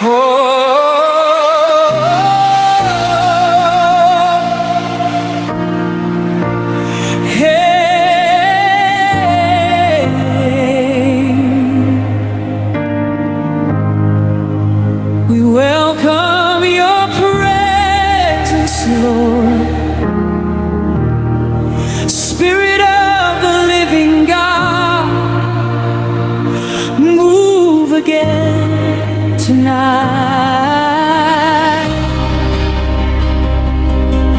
We welcome your presence, Lord. Spirit of the living God, move again tonight.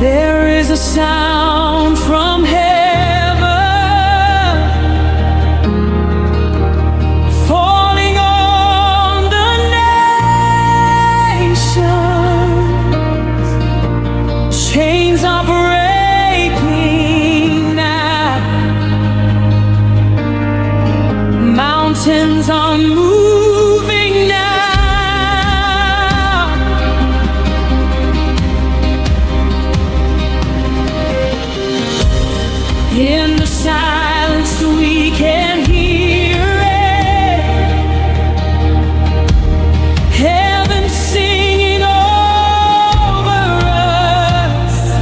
There is a sound from heaven falling on the nations. Chains are breaking now. Mountains are moving now. In the silence we can hear it. Heaven singing over us.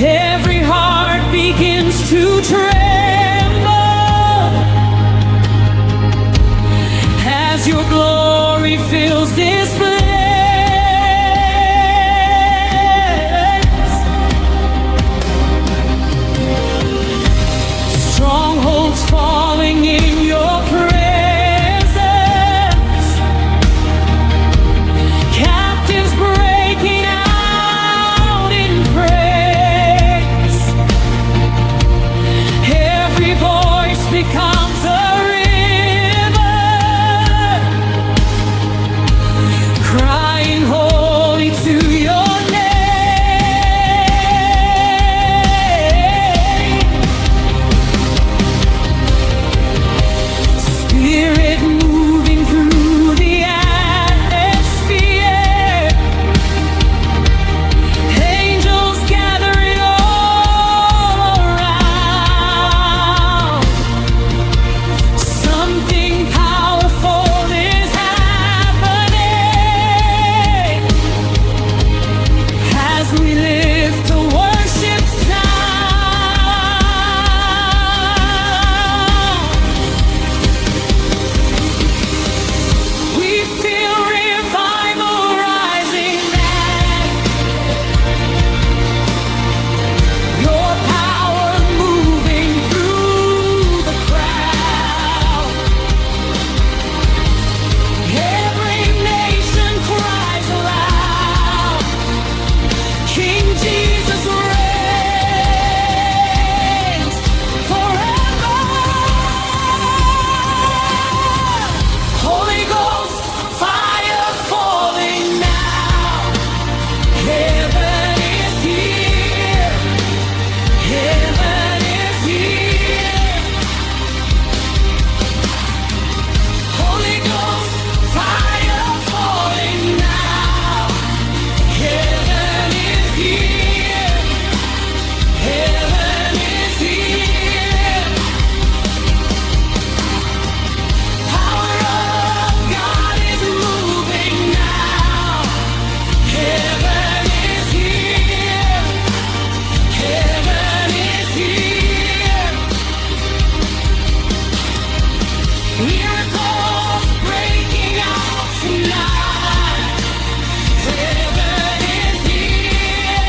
Every heart begins to tremble as your glory fills this place. Strongholds falling in your presence. Captives breaking out in praise. Every voice becomes a river, crying holy to your name. Spirit moving through the atmosphere. Angels gathering all around. Something powerful is happening as we lift a worship sound. We feel revival rising now. Your power moving through the crowd. Every nation cries aloud. King Jesus reigns forever. Holy Ghost fire falling now. Heaven is here. Heaven is here. Holy Ghost fire falling now. Heaven is here. Heaven is here. Power of God is moving now. Heaven is here. Heaven is here. Miracles breaking out tonight. Heaven is here.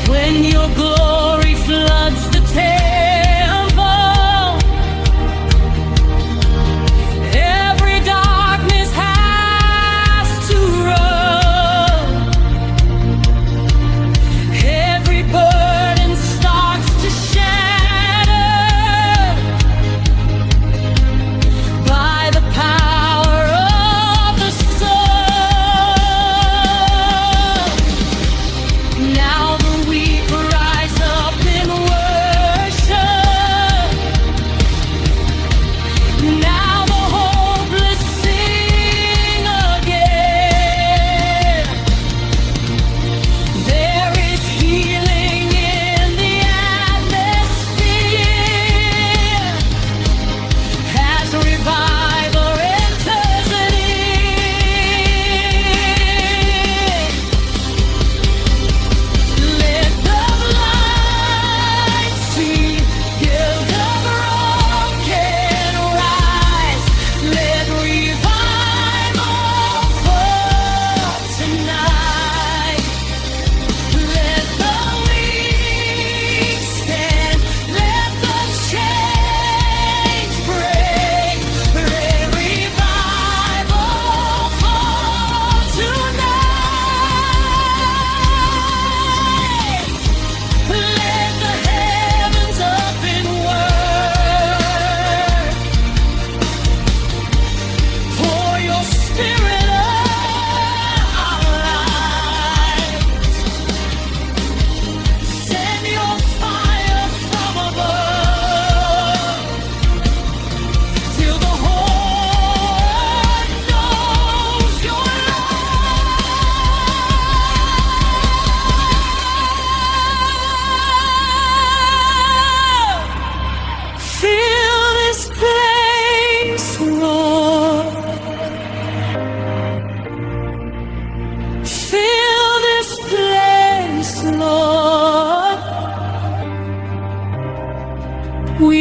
When your glory floods the temple, every darkness has to run. Every burden starts to shatter by the power of the Son. Now the weak rise up.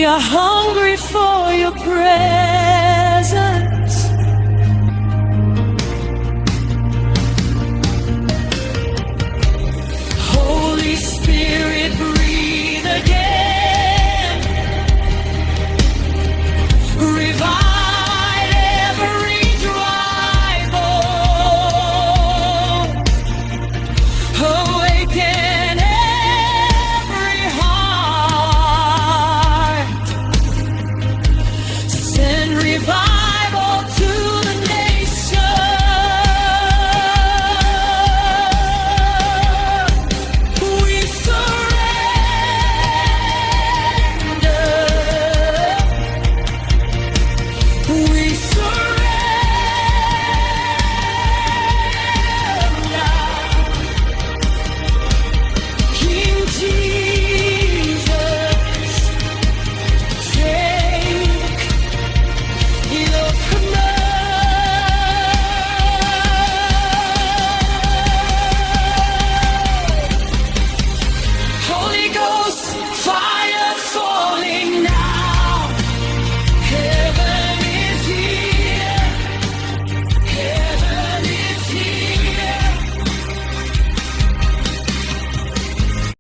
are hungry for your presence. Holy Spirit, breathe again. Revive every dry bone. Awaken every heart. Send revival to the nations. We surrender. We surrender. King Jesus, take your command. Holy Ghost, fire.